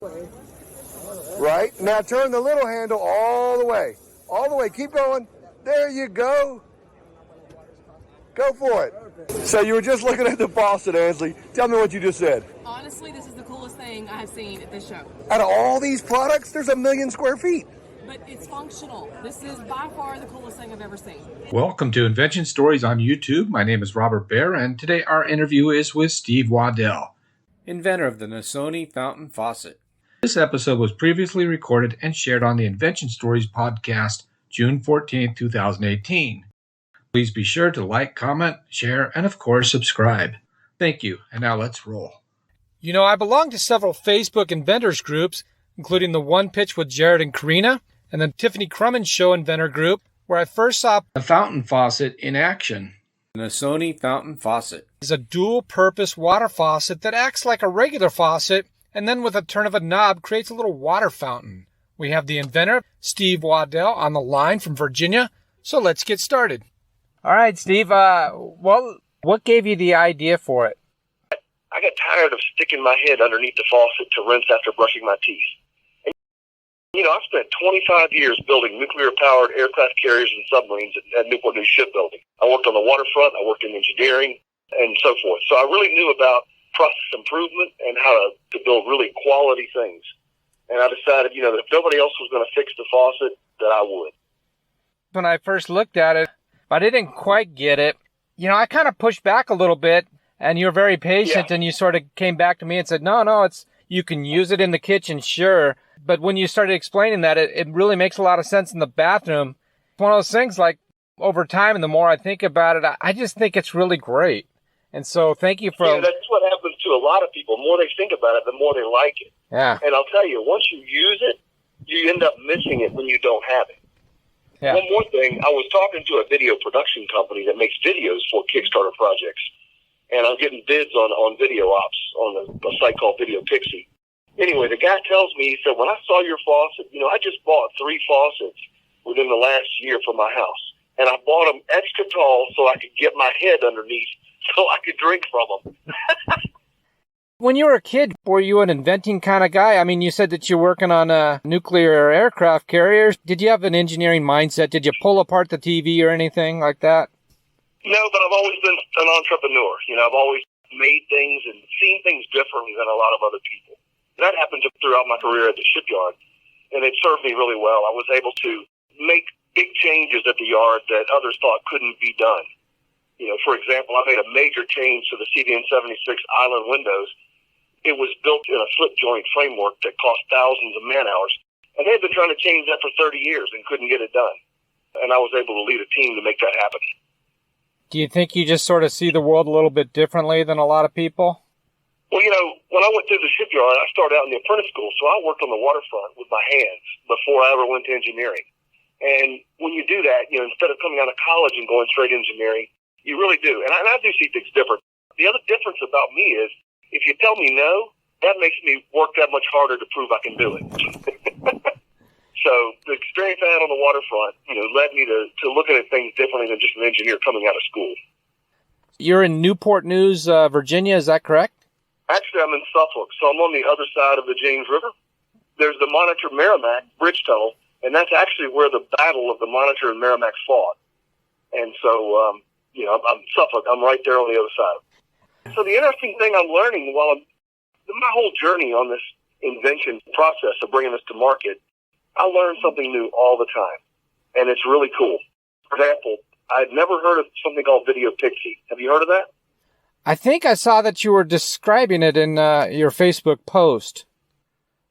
Right, now turn the little handle all the way. All the way, keep going. There you go. Go for it. So you were just looking at the faucet, Ansley. Tell me what you just said. Honestly, this is the coolest thing I have seen at this show. Out of all these products, there's 1 million square feet. But it's functional. This is by far the coolest thing I've ever seen. Welcome to Invention Stories on YouTube. My name is Robert Bear, and today our interview is with Steve Waddell, inventor of the Nasoni fountain faucet. This episode was previously recorded and shared on the Invention Stories podcast, June 14, 2018. Please be sure to like, comment, share, and of course, subscribe. Thank you, and now let's roll. You know, I belong to several Facebook inventors groups, including the One Pitch with Jared and Karina, and the Tiffany Crumman Show Inventor Group, where I first saw the fountain faucet in action. The Nasoni fountain faucet is a dual-purpose water faucet that acts like a regular faucet, and then with a turn of a knob creates a little water fountain. We have the inventor, Steve Waddell, on the line from Virginia, so let's get started. All right, Steve, what gave you the idea for it? I got tired of sticking my head underneath the faucet to rinse after brushing my teeth. And, you know, I spent 25 years building nuclear-powered aircraft carriers and submarines at Newport News Shipbuilding. I worked on the waterfront, I worked in engineering, and so forth. So I really knew about process improvement and how to build really quality things. And I decided, you know, that if nobody else was going to fix the faucet, that I would. When I first looked at it, I didn't quite get it. You know, I kind of pushed back a little bit, and you were very patient, and you sort of came back to me and said, no, you can use it in the kitchen, sure. But when you started explaining that, it really makes a lot of sense in the bathroom. It's one of those things, like, over time, and the more I think about it, I just think it's really great. And so thank you for... Yeah, that's what happens to a lot of people. The more they think about it, the more they like it. Yeah. And I'll tell you, once you use it, you end up missing it when you don't have it. Yeah. One more thing, I was talking to a video production company that makes videos for Kickstarter projects, and I'm getting bids on video ops on a site called Video Pixie. Anyway, the guy tells me, he said, when I saw your faucet, you know, I just bought 3 faucets within the last year for my house, and I bought them extra tall so I could get my head underneath so I could drink from them. When you were a kid, were you an inventing kind of guy? I mean, you said that you're working on nuclear aircraft carriers. Did you have an engineering mindset? Did you pull apart the TV or anything like that? No, but I've always been an entrepreneur. You know, I've always made things and seen things differently than a lot of other people. That happened throughout my career at the shipyard, and it served me really well. I was able to make big changes at the yard that others thought couldn't be done. You know, for example, I made a major change to the CVN-76 island windows. It was built in a slip joint framework that cost thousands of man hours, and they had been trying to change that for 30 years and couldn't get it done. And I was able to lead a team to make that happen. Do you think you just sort of see the world a little bit differently than a lot of people? Well, you know, when I went through the shipyard, I started out in the apprentice school, so I worked on the waterfront with my hands before I ever went to engineering. And when you do that, you know, instead of coming out of college and going straight engineering, you really do. And I do see things different. The other difference about me is, if you tell me no, that makes me work that much harder to prove I can do it. So the experience I had on the waterfront, you know, led me to looking at things differently than just an engineer coming out of school. You're in Newport News, Virginia, is that correct? Actually, I'm in Suffolk, so I'm on the other side of the James River. There's the Monitor Merrimack Bridge Tunnel, and that's actually where the Battle of the Monitor and Merrimack fought. And so, you know, I'm Suffolk. I'm right there on the other side. So the interesting thing I'm learning while my whole journey on this invention process of bringing this to market, I learn something new all the time, and it's really cool. For example, I'd never heard of something called Video Pixie. Have you heard of that? I think I saw that you were describing it in your Facebook post.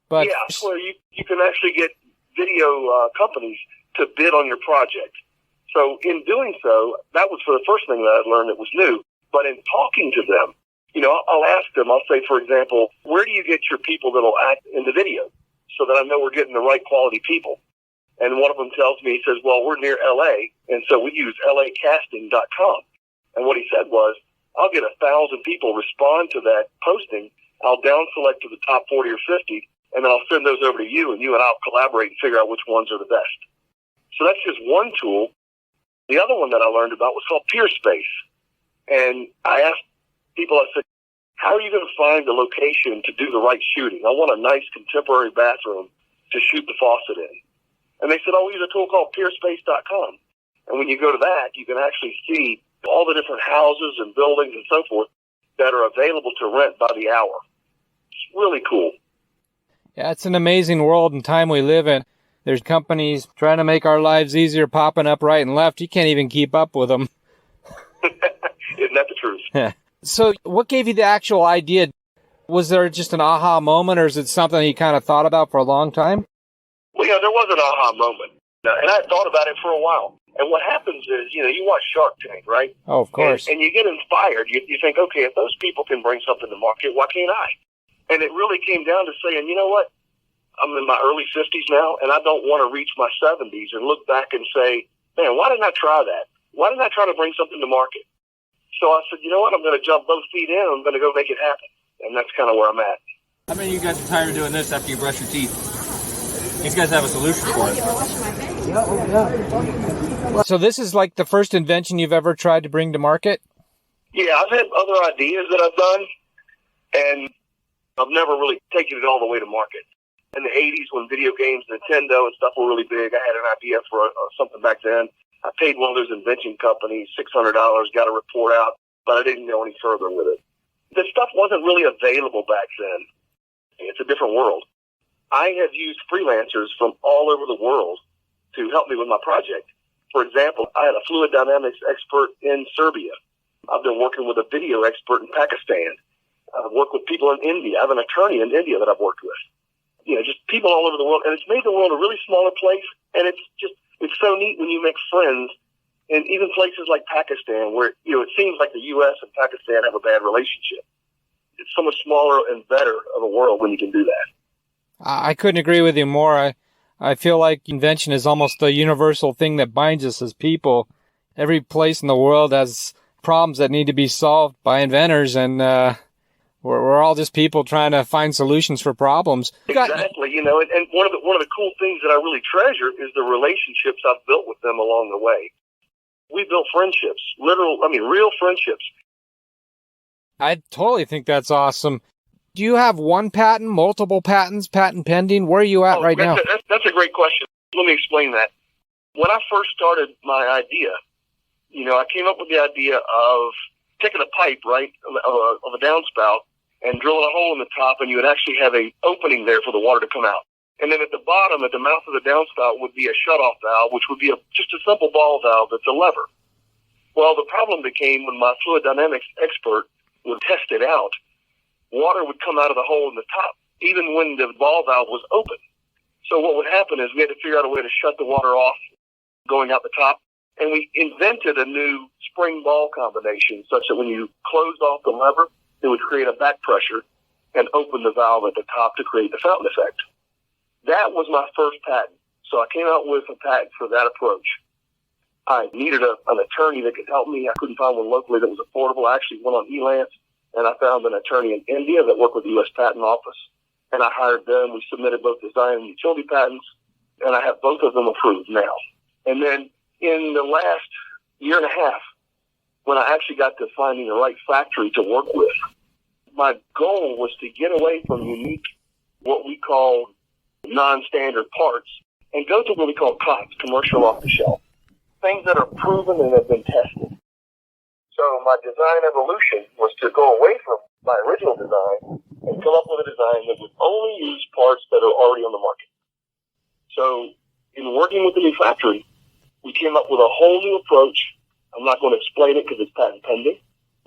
But yeah, it's where you can actually get video companies to bid on your project. So in doing so, that was for the first thing that I learned that was new. But in talking to them, you know, I'll ask them, I'll say, for example, where do you get your people that'll act in the video so that I know we're getting the right quality people? And one of them tells me, he says, well, we're near L.A., and so we use lacasting.com. And what he said was, I'll get 1,000 people respond to that posting. I'll down select to the top 40 or 50, and then I'll send those over to you, and you and I'll collaborate and figure out which ones are the best. So that's just one tool. The other one that I learned about was called Peer Space. And I asked people, I said, how are you going to find the location to do the right shooting? I want a nice contemporary bathroom to shoot the faucet in. And they said, oh, use a tool called peerspace.com. And when you go to that, you can actually see all the different houses and buildings and so forth that are available to rent by the hour. It's really cool. Yeah, it's an amazing world and time we live in. There's companies trying to make our lives easier popping up right and left. You can't even keep up with them. Isn't that the truth? So what gave you the actual idea? Was there just an aha moment, or is it something you kind of thought about for a long time? Well, yeah, there was an aha moment. And I thought about it for a while. And what happens is, you watch Shark Tank, right? Oh, of course. And you get inspired. You think, okay, if those people can bring something to market, why can't I? And it really came down to saying, you know what? I'm in my early 50s now, and I don't want to reach my 70s and look back and say, man, why didn't I try that? Why didn't I try to bring something to market? So I said, you know what? I'm going to jump both feet in. I'm going to go make it happen. And that's kind of where I'm at. How many of you guys are tired of doing this after you brush your teeth? These guys have a solution for it. So this is like the first invention you've ever tried to bring to market? Yeah, I've had other ideas that I've done, and I've never really taken it all the way to market. In the 80s, when video games, Nintendo and stuff were really big, I had an idea for something back then. I paid one of those invention companies $600, got a report out, but I didn't go any further with it. The stuff wasn't really available back then. It's a different world. I have used freelancers from all over the world to help me with my project. For example, I had a fluid dynamics expert in Serbia. I've been working with a video expert in Pakistan. I've worked with people in India. I have an attorney in India that I've worked with. Just people all over the world. And it's made the world a really smaller place. And it's so neat when you make friends in even places like Pakistan where, it seems like the U.S. and Pakistan have a bad relationship. It's so much smaller and better of a world when you can do that. I couldn't agree with you more. I feel like invention is almost the universal thing that binds us as people. Every place in the world has problems that need to be solved by inventors, and we're all just people trying to find solutions for problems. Exactly, and one of the cool things that I really treasure is the relationships I've built with them along the way. We built friendships, real friendships. I totally think that's awesome. Do you have one patent, multiple patents, patent pending? Where are you at right now? That's a great question. Let me explain that. When I first started my idea, I came up with the idea of taking a pipe, right, of a downspout and drilling a hole in the top, and you would actually have an opening there for the water to come out. And then at the bottom, at the mouth of the downspout, would be a shutoff valve, which would be just a simple ball valve that's a lever. Well, the problem became when my fluid dynamics expert would test it out, water would come out of the hole in the top, even when the ball valve was open. So what would happen is we had to figure out a way to shut the water off going out the top. And we invented a new spring ball combination such that when you closed off the lever, it would create a back pressure and open the valve at the top to create the fountain effect. That was my first patent. So I came out with a patent for that approach. I needed an attorney that could help me. I couldn't find one locally that was affordable. I actually went on Elance, and I found an attorney in India that worked with the U.S. Patent Office, and I hired them. We submitted both design and utility patents, and I have both of them approved now. And then in the last year and a half, when I actually got to finding the right factory to work with, my goal was to get away from unique, what we call non-standard parts, and go to what we call COTS, commercial off-the-shelf, things that are proven and have been tested. So my design evolution was to go away from my original design and come up with a design that would only use parts that are already on the market. So in working with the new factory, we came up with a whole new approach. I'm not going to explain it because it's patent pending,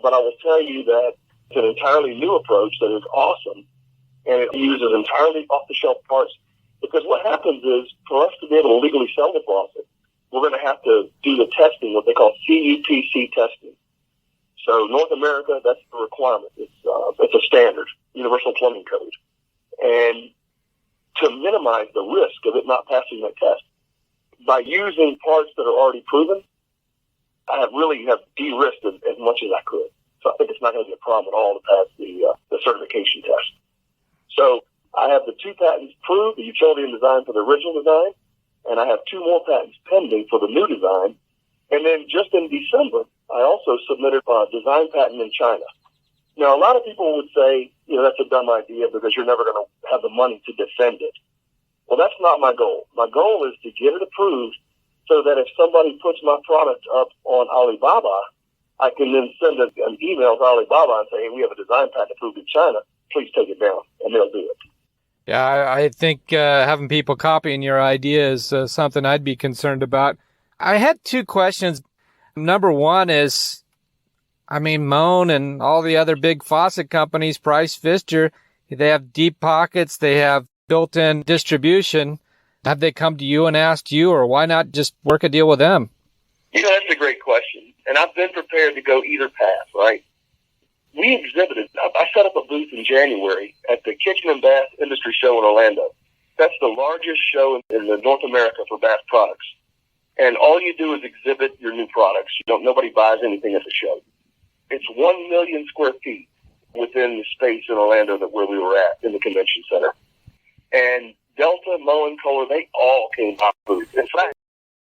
but I will tell you that it's an entirely new approach that is awesome, and it uses entirely off-the-shelf parts, because what happens is, for us to be able to legally sell the faucet, we're going to have to do the testing, what they call CUPC testing. So North America, that's the requirement. It's a standard, Universal Plumbing Code. And to minimize the risk of it not passing that test, by using parts that are already proven, I have de-risked it as much as I could. So I think it's not going to be a problem at all to pass the certification test. So I have the 2 patents proved, the utility and design for the original design, and I have 2 more patents pending for the new design. And then just in December, I also submitted a design patent in China. Now, a lot of people would say, that's a dumb idea because you're never going to have the money to defend it. Well, that's not my goal. My goal is to get it approved so that if somebody puts my product up on Alibaba, I can then send an email to Alibaba and say, hey, we have a design patent approved in China. Please take it down, and they'll do it. Yeah, I think having people copying your idea is something I'd be concerned about. I had two questions. Number one is, Moan and all the other big faucet companies, Price, Pfister, they have deep pockets. They have built-in distribution. Have they come to you and asked you, or why not just work a deal with them? That's a great question. And I've been prepared to go either path, right? We exhibited, I set up a booth in January at the Kitchen and Bath Industry Show in Orlando. That's the largest show in North America for bath products. And all you do is exhibit your new products. Nobody buys anything at the show. It's 1 million square feet within the space in Orlando where we were at in the convention center. And Delta, Moen, Kohler, they all came by the booth. In fact,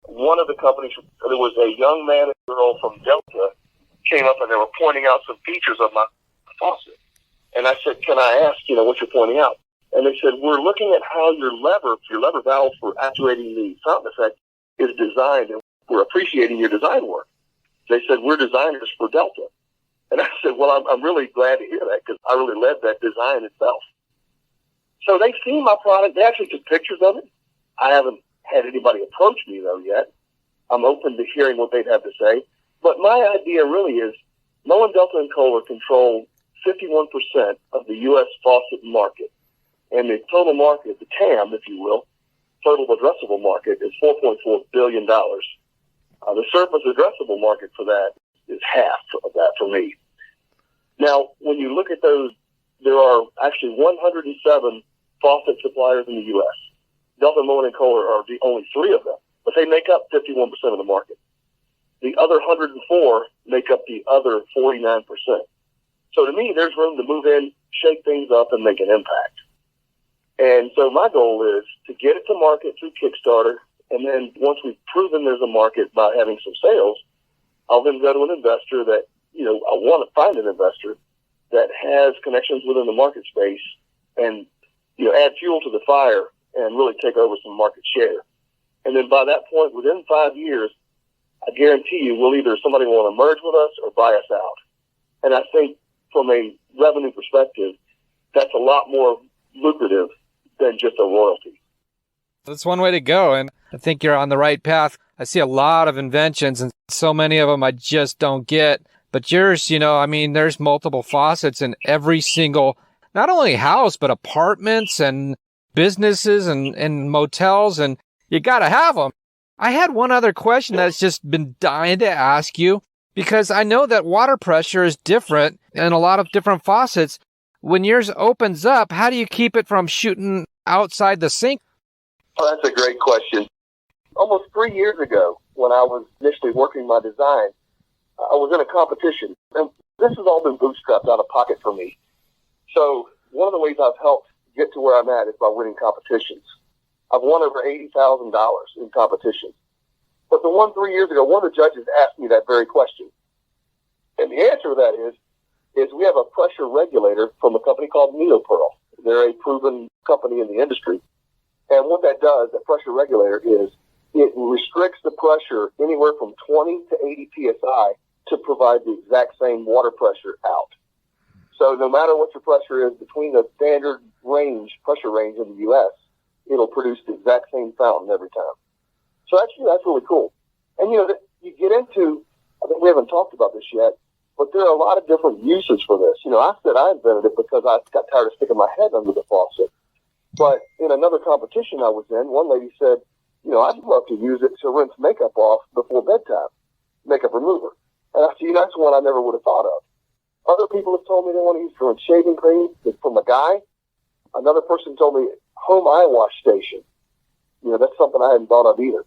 one of the companies, there was a young man and girl from Delta came up and they were pointing out some features of my faucet. And I said, can I ask, what you're pointing out? And they said, we're looking at how your lever valve for actuating the fountain effect is designed, and we're appreciating your design work. They said, we're designers for Delta. And I said, well, I'm really glad to hear that because I really led that design itself. So they've seen my product. They actually took pictures of it. I haven't had anybody approach me, though, yet. I'm open to hearing what they'd have to say. But my idea really is Moen, Delta, and Kohler control 51% of the U.S. faucet market. And the total market, the TAM, if you will, total addressable market, is $4.4 billion. The surface addressable market for that is half of that for me. Now, when you look at those, there are actually 107 faucet suppliers in the U.S. Delta, Moen, and Kohler are the only three of them, but they make up 51% of the market. The other 104 make up the other 49%. So to me, there's room to move in, shake things up, and make an impact. And so my goal is to get it to market through Kickstarter, and then once we've proven there's a market by having some sales, I'll then go to an investor that, I want to find an investor that has connections within the market space and, add fuel to the fire and really take over some market share. And then by that point, within 5 years, I guarantee you somebody will want to merge with us or buy us out. And I think from a revenue perspective, that's a lot more lucrative than just a royalty. That's one way to go, and I think you're on the right path. I see a lot of inventions, and so many of them I just don't get. But yours, there's multiple faucets in every single, not only house, but apartments and businesses and motels, and you got to have them. I had one other question that's just been dying to ask you, because I know that water pressure is different in a lot of different faucets. When yours opens up, how do you keep it from shooting outside the sink? Oh, that's a great question. Almost 3 years ago, when I was initially working my design, I was in a competition. And this has all been bootstrapped out of pocket for me. So one of the ways I've helped get to where I'm at is by winning competitions. I've won over $80,000 in competitions. But the one 3 years ago, one of the judges asked me that very question. And the answer to that is we have a pressure regulator from a company called Neopearl. They're a proven company in the industry. And what that does, that pressure regulator, is it restricts the pressure anywhere from 20 to 80 psi to provide the exact same water pressure out. So no matter what your pressure is between the standard pressure range in the U.S., it'll produce the exact same fountain every time. So actually, that's really cool. And, you get into, I think we haven't talked about this yet, but there are a lot of different uses for this. I said I invented it because I got tired of sticking my head under the faucet. But in another competition I was in, one lady said, I'd love to use it to rinse makeup off before bedtime, makeup remover. And I said, that's one I never would have thought of. Other people have told me they want to use it for shaving cream from a guy. Another person told me home eye wash station. That's something I hadn't thought of either.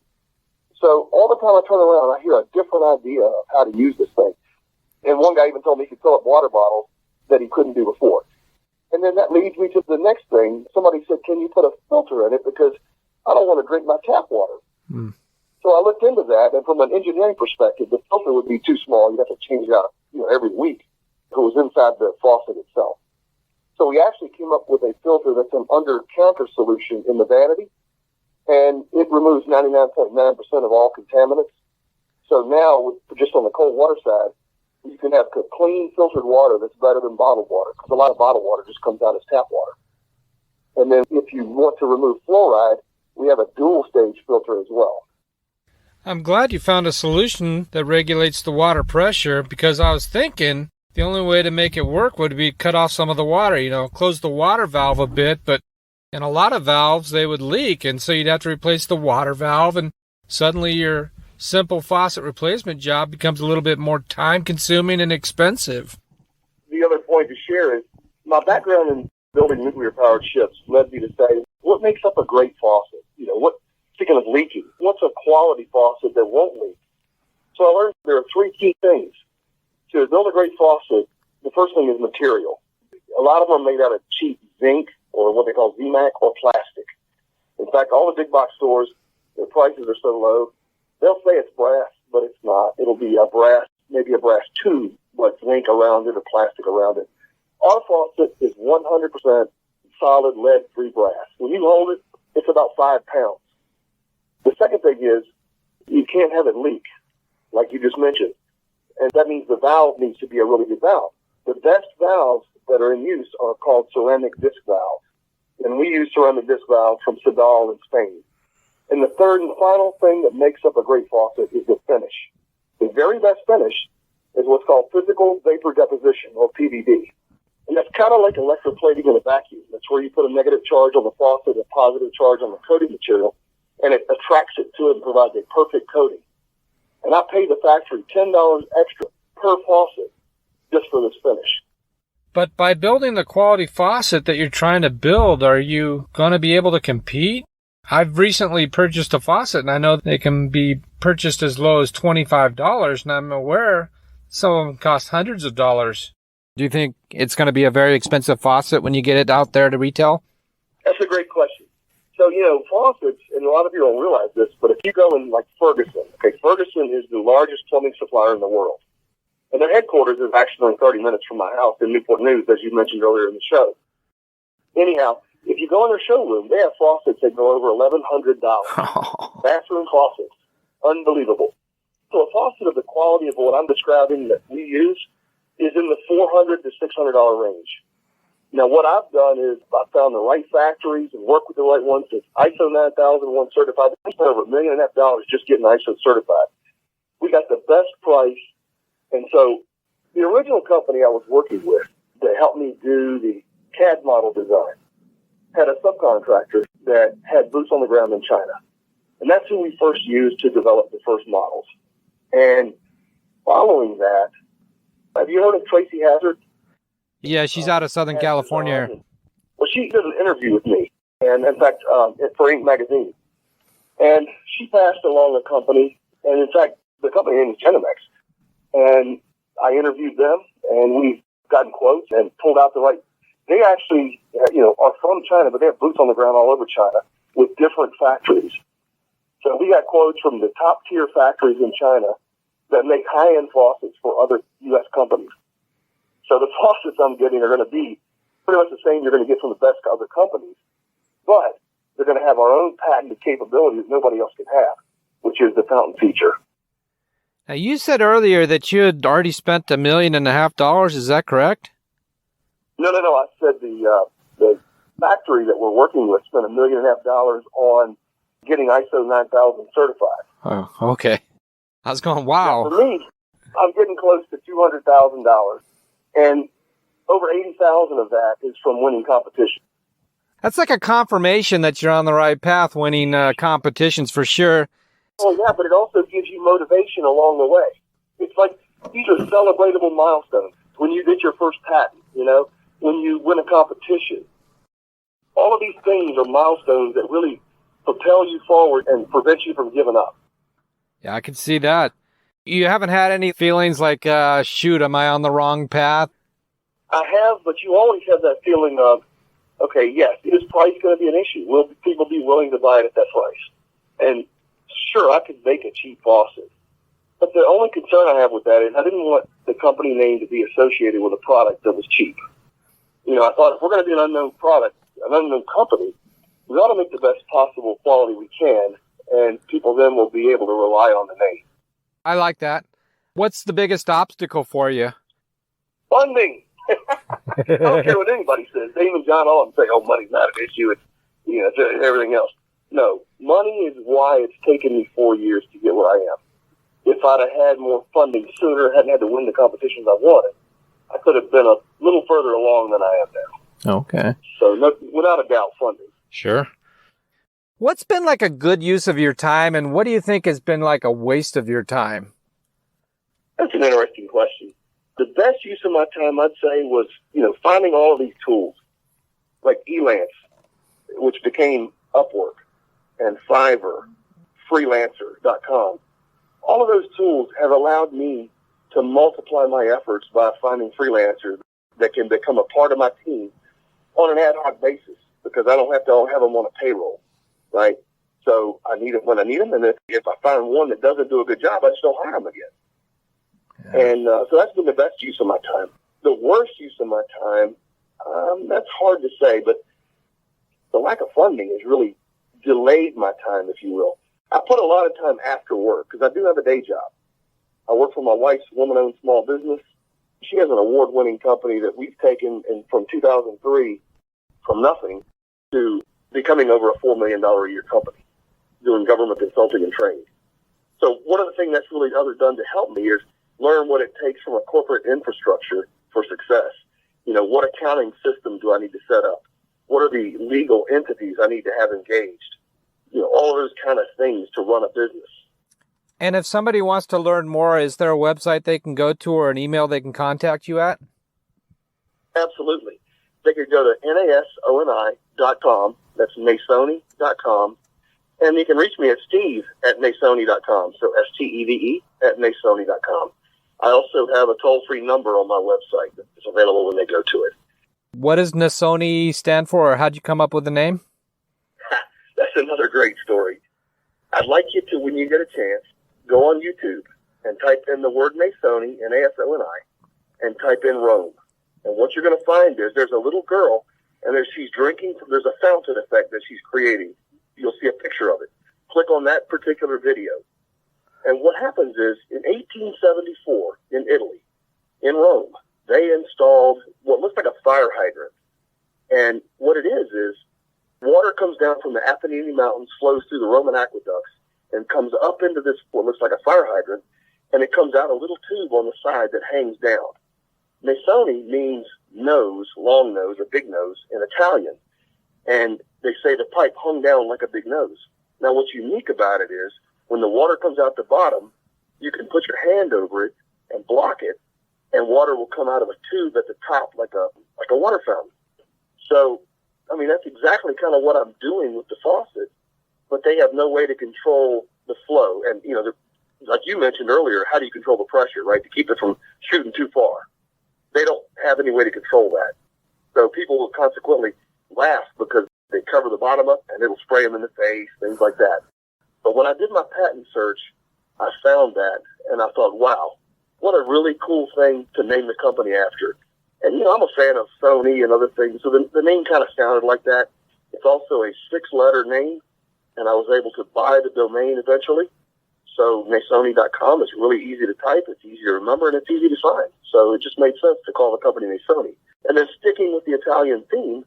So all the time I turn around, I hear a different idea of how to use this thing. And one guy even told me he could fill up water bottles that he couldn't do before. And then that leads me to the next thing. Somebody said, can you put a filter in it? Because I don't want to drink my tap water. So I looked into that, and from an engineering perspective, the filter would be too small. You'd have to change it out, every week. that was inside the faucet itself. So we actually came up with a filter that's an under-counter solution in the vanity, and it removes 99.9% of all contaminants. So now, just on the cold water side, you can have clean filtered water that's better than bottled water, because a lot of bottled water just comes out as tap water. And then if you want to remove fluoride, we have a dual-stage filter as well. I'm glad you found a solution that regulates the water pressure, because I was thinking the only way to make it work would be cut off some of the water, close the water valve a bit, but in a lot of valves, they would leak, and so you'd have to replace the water valve, and suddenly your simple faucet replacement job becomes a little bit more time-consuming and expensive. The other point to share is my background in building nuclear-powered ships led me to say, what makes up a great faucet? Speaking of leaking, what's a quality faucet that won't leak? So I learned there are three key things. To build a great faucet, the first thing is material. A lot of them are made out of cheap zinc or what they call ZMAC or plastic. In fact, all the big box stores, their prices are so low, they'll say it's brass, but it's not. It'll be maybe a brass tube, but zinc around it or plastic around it. Our faucet is 100% solid lead-free brass. When you hold it, it's about 5 pounds. The second thing is you can't have it leak, like you just mentioned. And that means the valve needs to be a really good valve. The best valves that are in use are called ceramic disc valves. And we use ceramic disc valves from Waddell in Spain. And the third and final thing that makes up a great faucet is the finish. The very best finish is what's called physical vapor deposition, or PVD. And that's kind of like electroplating in a vacuum. That's where you put a negative charge on the faucet, a positive charge on the coating material, and it attracts it to it and provides a perfect coating. And I pay the factory $10 extra per faucet just for this finish. But by building the quality faucet that you're trying to build, are you going to be able to compete? I've recently purchased a faucet, and I know they can be purchased as low as $25, and I'm aware some of them cost hundreds of dollars. Do you think it's going to be a very expensive faucet when you get it out there to retail? That's a great question. So, faucets, and a lot of people don't realize this, but if you go in like Ferguson, Ferguson is the largest plumbing supplier in the world. And their headquarters is actually only 30 minutes from my house in Newport News, as you mentioned earlier in the show. Anyhow, if you go in their showroom, they have faucets that go over $1,100. Bathroom faucets. Unbelievable. So a faucet of the quality of what I'm describing that we use is in the $400 to $600 range. Now, what I've done is I've found the right factories and worked with the right ones. It's ISO 9001 certified. I spent over $1.5 million just getting ISO certified. We got the best price. And so the original company I was working with that helped me do the CAD model design had a subcontractor that had boots on the ground in China. And that's who we first used to develop the first models. And following that, have you heard of Tracy Hazard? Yeah, she's out of Southern California. Well, she did an interview with me, and in fact, for Inc. magazine. And she passed along a company, and in fact, the company name is Genomex. And I interviewed them, and we've gotten quotes and pulled out the right. They actually, are from China, but they have boots on the ground all over China with different factories. So we got quotes from the top tier factories in China that make high-end faucets for other U.S. companies. So the faucets I'm getting are going to be pretty much the same you're going to get from the best other companies, but they're going to have our own patented capabilities nobody else can have, which is the fountain feature. Now, you said earlier that you had already spent $1.5 million. Is that correct? No. I said the factory that we're working with spent $1.5 million on getting ISO 9000 certified. Oh, okay. I was going, wow. Now, for me, I'm getting close to $200,000, and over $80,000 of that is from winning competition. That's like a confirmation that you're on the right path, winning competitions for sure. Oh, yeah, but it also gives you motivation along the way. It's like these are celebratable milestones. When you get your first patent, when you win a competition. All of these things are milestones that really propel you forward and prevent you from giving up. Yeah, I can see that. You haven't had any feelings like, shoot, am I on the wrong path? I have, but you always have that feeling of, okay, yes, is price going to be an issue? Will people be willing to buy it at that price? And sure, I could make a cheap faucet, But the only concern I have with that is I didn't want the company name to be associated with a product that was cheap. You know, I thought if we're going to be an unknown product, an unknown company, we ought to make the best possible quality we can, and people then will be able to rely on the name. I like that. What's the biggest obstacle for you? Funding. I don't care what anybody says. They even John Allen say, "Oh, money's not an issue. It's, you know, it's everything else." No, money is why it's taken me 4 years to get where I am. If I'd have had more funding sooner, hadn't had to win the competitions I wanted, I could have been a little further along than I am now. Okay. So, no, without a doubt, funding. Sure. What's been like a good use of your time, and what do you think has been like a waste of your time? That's an interesting question. The best use of my time, I'd say, was, you know, finding all of these tools, like Elance, which became Upwork, and Fiverr, freelancer.com. All of those tools have allowed me to multiply my efforts by finding freelancers that can become a part of my team on an ad hoc basis, because I don't have to have them on a payroll, right? So I need them when I need them, and if I find one that doesn't do a good job, I just don't hire them again. Yeah. And so that's been the best use of my time. The worst use of my time, that's hard to say, but the lack of funding has really delayed my time, if you will. I put a lot of time after work because I do have a day job. I work for my wife's woman-owned small business. She has an award-winning company that we've taken from 2003 from nothing to becoming over a $4 million a year company, doing government consulting and training. So one of the things that's really done to help me is learn what it takes from a corporate infrastructure for success. You know, what accounting system do I need to set up? What are the legal entities I need to have engaged? You know, all of those kind of things to run a business. And if somebody wants to learn more, is there a website they can go to or an email they can contact you at? Absolutely. They could go to nasoni.com. That's nasoni.com. And you can reach me at steve@nasoni.com. So STEVE at nasoni.com. I also have a toll-free number on my website that's available when they go to it. What does Nasoni stand for, or how'd you come up with the name? That's another great story. I'd like you to, when you get a chance, go on YouTube and type in the word Nasoni, Nasoni, and type in Rome. And what you're going to find is there's a little girl, and she's drinking, there's a fountain effect that she's creating. You'll see a picture of it. Click on that particular video. And what happens is, in 1874, in Italy, in Rome, they installed what looks like a fire hydrant. And what it is water comes down from the Apennine Mountains, flows through the Roman aqueducts, and comes up into this, what looks like a fire hydrant, and it comes out a little tube on the side that hangs down. Nasoni means nose, long nose, or big nose in Italian. And they say the pipe hung down like a big nose. Now, what's unique about it is when the water comes out the bottom, you can put your hand over it and block it, and water will come out of a tube at the top like a water fountain. So, I mean, that's exactly kind of what I'm doing with the faucet, but they have no way to control the flow. And, you know, like you mentioned earlier, how do you control the pressure, right, to keep it from shooting too far? They don't have any way to control that. So people will consequently laugh because they cover the bottom up and it'll spray them in the face, things like that. But when I did my patent search, I found that, and I thought, wow, what a really cool thing to name the company after. And, you know, I'm a fan of Sony and other things, so the name kind of sounded like that. It's also a 6-letter name, and I was able to buy the domain eventually. So Nasoni.com is really easy to type, it's easy to remember, and it's easy to find. So it just made sense to call the company Nasoni. And then sticking with the Italian theme,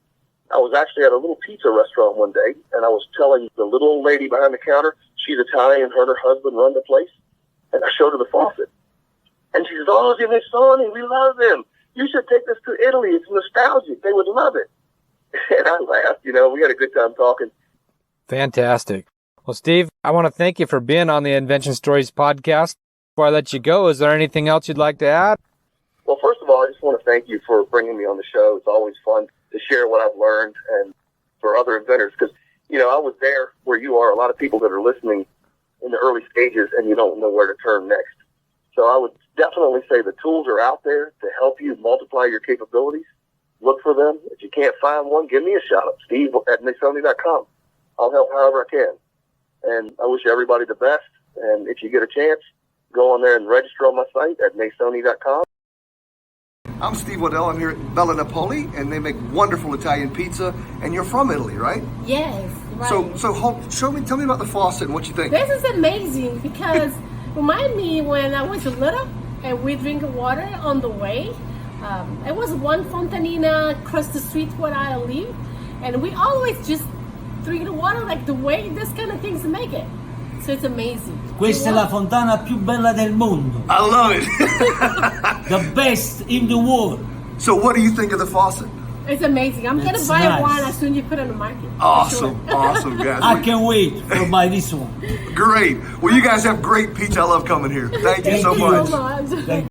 I was actually at a little pizza restaurant one day, and I was telling the little old lady behind the counter, she's Italian, her and her husband run the place, and I showed her the faucet. And she says, "Oh, the Nasoni, we love them. You should take this to Italy. It's nostalgic. They would love it." And I laughed. You know, we had a good time talking. Fantastic. Well, Steve, I want to thank you for being on the Invention Stories podcast. Before I let you go, is there anything else you'd like to add? Well, first of all, I just want to thank you for bringing me on the show. It's always fun to share what I've learned and for other inventors because, you know, I was there where you are, a lot of people that are listening in the early stages and you don't know where to turn next. So I would definitely say the tools are out there to help you multiply your capabilities. Look for them. If you can't find one, give me a shout out, steve@nasoni.com. I'll help however I can. And I wish everybody the best. And if you get a chance, go on there and register on my site at Nasoni.com. I'm Steve Waddell. I'm here at Bella Napoli, and they make wonderful Italian pizza. And you're from Italy, right? Yes, right. So tell me about the faucet and what you think. This is amazing because remind me when I was little and we drink water on the way. It was one fontanina across the street where I live, and we always just drink the water like the way this kind of things make it. So it's amazing. Questa è la fontana più bella del mondo. I love it. The best in the world. So what do you think of the faucet? It's amazing. I'm going to buy nice. one as soon as you put it on the market. Awesome, awesome, guys. I can't wait for buy this one. Great. Well, you guys have great pizza. I love coming here. Thank you so Thank you much. so much.